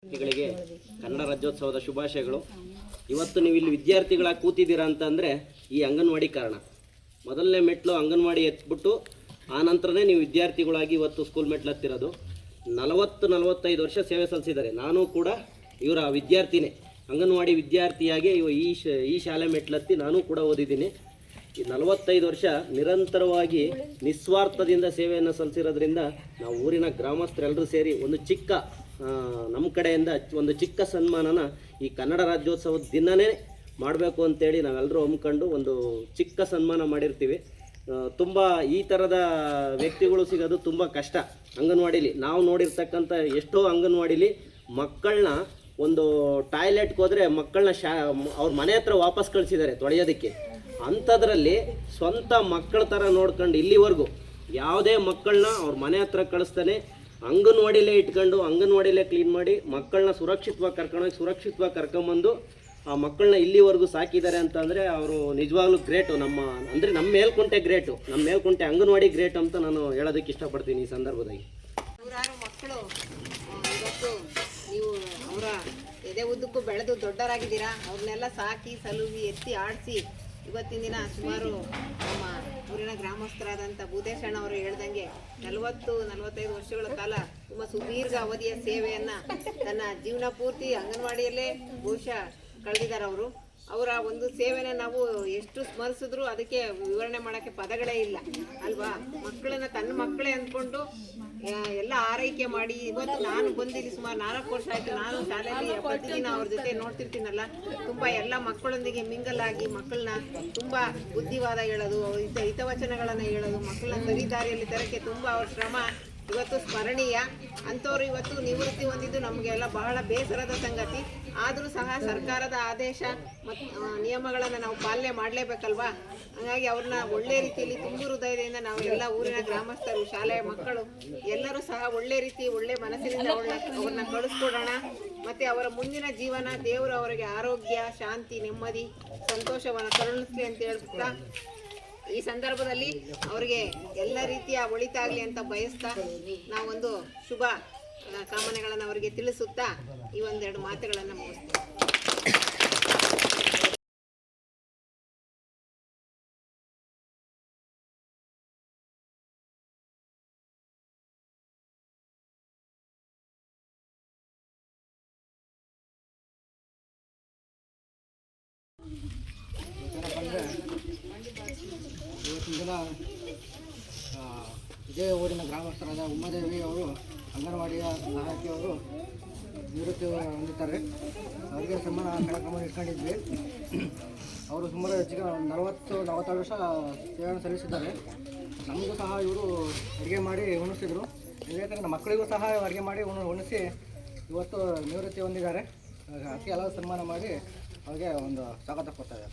ವಿದ್ಯಾರ್ಥಿಗಳಿಗೆ ಕನ್ನಡ ರಾಜ್ಯೋತ್ಸವದ ಶುಭಾಶಯಗಳು. ಇವತ್ತು ನೀವು ಇಲ್ಲಿ ವಿದ್ಯಾರ್ಥಿಗಳಾಗಿ ಕೂತಿದ್ದೀರಾ ಅಂತಂದರೆ ಈ ಅಂಗನವಾಡಿ ಕಾರಣ. ಮೊದಲನೇ ಮೆಟ್ಲು ಅಂಗನವಾಡಿ ಎತ್ಬಿಟ್ಟು ಆ ನಂತರನೇ ನೀವು ವಿದ್ಯಾರ್ಥಿಗಳಾಗಿ ಇವತ್ತು ಸ್ಕೂಲ್ ಮೆಟ್ಲು ಹತ್ತಿರೋದು. 40-45 ವರ್ಷ ಸೇವೆ ಸಲ್ಲಿಸಿದ್ದಾರೆ. ನಾನು ಕೂಡ ಇವರ ವಿದ್ಯಾರ್ಥಿನೇ, ಅಂಗನವಾಡಿ ವಿದ್ಯಾರ್ಥಿಯಾಗಿ ಈ ಶಾಲೆ ಮೆಟ್ಲತ್ತಿ ನಾನು ಕೂಡ ಓದಿದ್ದೀನಿ. ಈ 45 ವರ್ಷ ನಿರಂತರವಾಗಿ ನಿಸ್ವಾರ್ಥದಿಂದ ಸೇವೆಯನ್ನು ಸಲ್ಲಿಸಿರೋದ್ರಿಂದ ನಾವು ಊರಿನ ಗ್ರಾಮಸ್ಥರೆಲ್ಲರೂ ಸೇರಿ ಒಂದು ಚಿಕ್ಕ ನಮ್ಮ ಕಡೆಯಿಂದ ಒಂದು ಚಿಕ್ಕ ಸನ್ಮಾನನ ಈ ಕನ್ನಡ ರಾಜ್ಯೋತ್ಸವದ ದಿನವೇ ಮಾಡಬೇಕು ಅಂತೇಳಿ ನಾವೆಲ್ಲರೂ ಹಮ್ಮಿಕೊಂಡು ಒಂದು ಚಿಕ್ಕ ಸನ್ಮಾನ ಮಾಡಿರ್ತೀವಿ. ತುಂಬ ಈ ಥರದ ವ್ಯಕ್ತಿಗಳು ಸಿಗೋದು ತುಂಬ ಕಷ್ಟ. ಅಂಗನವಾಡೀಲಿ ನಾವು ನೋಡಿರ್ತಕ್ಕಂಥ ಎಷ್ಟೋ ಅಂಗನವಾಡೀಲಿ ಮಕ್ಕಳನ್ನ ಒಂದು ಟಾಯ್ಲೆಟ್ಗೆ ಹೋದರೆ ಮಕ್ಕಳನ್ನ ಅವ್ರ ಮನೆ ಹತ್ರ ವಾಪಸ್ ಕಳಿಸಿದ್ದಾರೆ ತೊಳೆಯೋದಕ್ಕೆ. ಅಂಥದ್ರಲ್ಲಿ ಸ್ವಂತ ಮಕ್ಕಳ ಥರ ನೋಡ್ಕೊಂಡು ಇಲ್ಲಿವರೆಗೂ ಯಾವುದೇ ಮಕ್ಕಳನ್ನ ಅವ್ರ ಮನೆ ಹತ್ರ ಕಳಿಸ್ತಾನೆ ಅಂಗನವಾಡಿಲೇ ಇಟ್ಕೊಂಡು ಅಂಗನವಾಡಿಲೇ ಕ್ಲೀನ್ ಮಾಡಿ ಮಕ್ಕಳನ್ನ ಸುರಕ್ಷಿತವಾಗಿ ಕರ್ಕೊಂಬಂದು ಆ ಮಕ್ಕಳನ್ನ ಇಲ್ಲಿವರೆಗೂ ಸಾಕಿದ್ದಾರೆ ಅಂತಂದರೆ ಅವರು ನಿಜವಾಗ್ಲೂ ಗ್ರೇಟು. ನಮ್ಮ ಮೇಲ್ಕುಂಟೆ ಗ್ರೇಟು, ನಮ್ಮ ಮೇಲ್ಕುಂಟೆ ಅಂಗನವಾಡಿ ಗ್ರೇಟ್ ಅಂತ ನಾನು ಹೇಳೋದಕ್ಕೆ ಇಷ್ಟಪಡ್ತೀನಿ ಈ ಸಂದರ್ಭದಲ್ಲಿ. ನೂರಾರು ಮಕ್ಕಳು ಇವತ್ತು ನೀವು ಅವರ ಎದೆ ಉದ್ದಕ್ಕೂ ಬೆಳೆದು ದೊಡ್ಡರಾಗಿದ್ದೀರಾ. ಅವ್ರನ್ನೆಲ್ಲ ಸಾಕಿ ಸಲುವಿ ಎತ್ತಿ ಆಡಿಸಿ ಇವತ್ತಿನ ದಿನ ಸುಮಾರು ನಮ್ಮ ಊರಿನ ಗ್ರಾಮಸ್ಥರಾದಂಥ ಭೂದೇಶಣ್ಣ ಅವರು ಹೇಳ್ದಂಗೆ 40-45 ವರ್ಷಗಳ ಕಾಲ ತುಂಬ ಸುದೀರ್ಘ ಅವಧಿಯ ಸೇವೆಯನ್ನು ತನ್ನ ಜೀವನ ಪೂರ್ತಿ ಅಂಗನವಾಡಿಯಲ್ಲೇ ಬಹುಶಃ ಕಳೆದಿದ್ದಾರೆ. ಅವರ ಒಂದು ಸೇವೆನ ನಾವು ಎಷ್ಟು ಸ್ಮರಿಸಿದ್ರು ಅದಕ್ಕೆ ವಿವರಣೆ ಮಾಡೋಕ್ಕೆ ಪದಗಳೇ ಇಲ್ಲ ಅಲ್ವಾ. ಮಕ್ಕಳನ್ನ ತನ್ನ ಮಕ್ಕಳೇ ಅಂದ್ಕೊಂಡು ಎಲ್ಲ ಆರೈಕೆ ಮಾಡಿ ಇವತ್ತು ನಾನು ಬಂದಿಲ್ಲಿ ಸುಮಾರು 4 ವರ್ಷ ಆಯಿತು. ನಾನು ಶಾಲೆಯಲ್ಲಿ ಪ್ರತಿದಿನ ಅವ್ರ ಜೊತೆ ನೋಡ್ತಿರ್ತೀನಲ್ಲ, ತುಂಬ ಎಲ್ಲ ಮಕ್ಕಳೊಂದಿಗೆ ಮಿಂಗಲ್ ಆಗಿ ಮಕ್ಕಳನ್ನ ತುಂಬ ಬುದ್ಧಿವಾದ ಹೇಳೋದು, ಹಿತವಚನಗಳನ್ನು ಹೇಳೋದು, ಮಕ್ಕಳನ್ನ ಸರಿ ದಾರಿಯಲ್ಲಿ ತರಕ್ಕೆ ತುಂಬ ಅವ್ರ ಶ್ರಮ ಇವತ್ತು ಸ್ಮರಣೀಯ. ಅಂಥವ್ರು ಇವತ್ತು ನಿವೃತ್ತಿ ಹೊಂದಿದ್ದು ನಮಗೆಲ್ಲ ಬಹಳ ಬೇಸರದ ಸಂಗತಿ. ಆದರೂ ಸಹ ಸರ್ಕಾರದ ಆದೇಶ ಮತ್ತು ನಿಯಮಗಳನ್ನು ನಾವು ಪಾಲನೆ ಮಾಡಲೇಬೇಕಲ್ವಾ. ಹಾಗಾಗಿ ಅವ್ರನ್ನ ಒಳ್ಳೆ ರೀತಿಯಲ್ಲಿ ತುಂಬ ಹೃದಯದಿಂದ ನಾವು ಎಲ್ಲ ಊರಿನ ಗ್ರಾಮಸ್ಥರು, ಶಾಲೆಯ ಮಕ್ಕಳು ಎಲ್ಲರೂ ಸಹ ಒಳ್ಳೆ ರೀತಿ ಒಳ್ಳೆ ಮನಸ್ಸಿನಿಂದ ಅವ್ರನ್ನ ಕಳಿಸ್ಕೊಡೋಣ. ಮತ್ತು ಅವರ ಮುಂದಿನ ಜೀವನ ದೇವರು ಅವರಿಗೆ ಆರೋಗ್ಯ, ಶಾಂತಿ, ನೆಮ್ಮದಿ, ಸಂತೋಷವನ್ನು ಕರುಣಿಸಲಿ ಅಂತ ಹೇಳ್ತಾ ಈ ಸಂದರ್ಭದಲ್ಲಿ ಅವರಿಗೆ ಎಲ್ಲ ರೀತಿಯ ಒಳಿತಾಗಲಿ ಅಂತ ಬಯಸ್ತಾ ನಾವೊಂದು ಶುಭ ಕಾಮನೆಗಳನ್ನು ಅವರಿಗೆ ತಿಳಿಸುತ್ತಾ ಈ ಒಂದೆರಡು ಮಾತುಗಳನ್ನು ಮುಗಿಸ್ತೀವಿ. ಇವತ್ತಿನ ದಿನ ಇದೇ ಊರಿನ ಗ್ರಾಮಸ್ಥರಾದ ಉಮಾದೇವಿ ಅವರು ಅಂಗನವಾಡಿಯ ಸಹಾಯಕಿಯವರು ನಿವೃತ್ತಿ ಹೊಂದಿದ್ದಾರೆ. ಅವರಿಗೆ ಸನ್ಮಾನ ಕಾರ್ಯಕ್ರಮ ಇಟ್ಕೊಂಡಿದ್ವಿ. ಅವರು ಸುಮಾರು ಹೆಚ್ಚಿಗೆ 40-46 ವರ್ಷ ಸೇವೆಯನ್ನು ಸಲ್ಲಿಸಿದ್ದಾರೆ. ನಮಗೂ ಸಹ ಇವರು ಅಡುಗೆ ಮಾಡಿ ಉಣಿಸಿದರು. ಯಾಕಂದರೆ ನಮ್ಮ ಮಕ್ಕಳಿಗೂ ಸಹ ಅಡುಗೆ ಮಾಡಿ ಉಣಿಸಿ ಇವತ್ತು ನಿವೃತ್ತಿ ಹೊಂದಿದ್ದಾರೆ. ಅತಿ ಹಲವು ಸನ್ಮಾನ ಮಾಡಿ ಅವ್ರಿಗೆ ಒಂದು ಸ್ವಾಗತ ಕೊಡ್ತಾರೆ.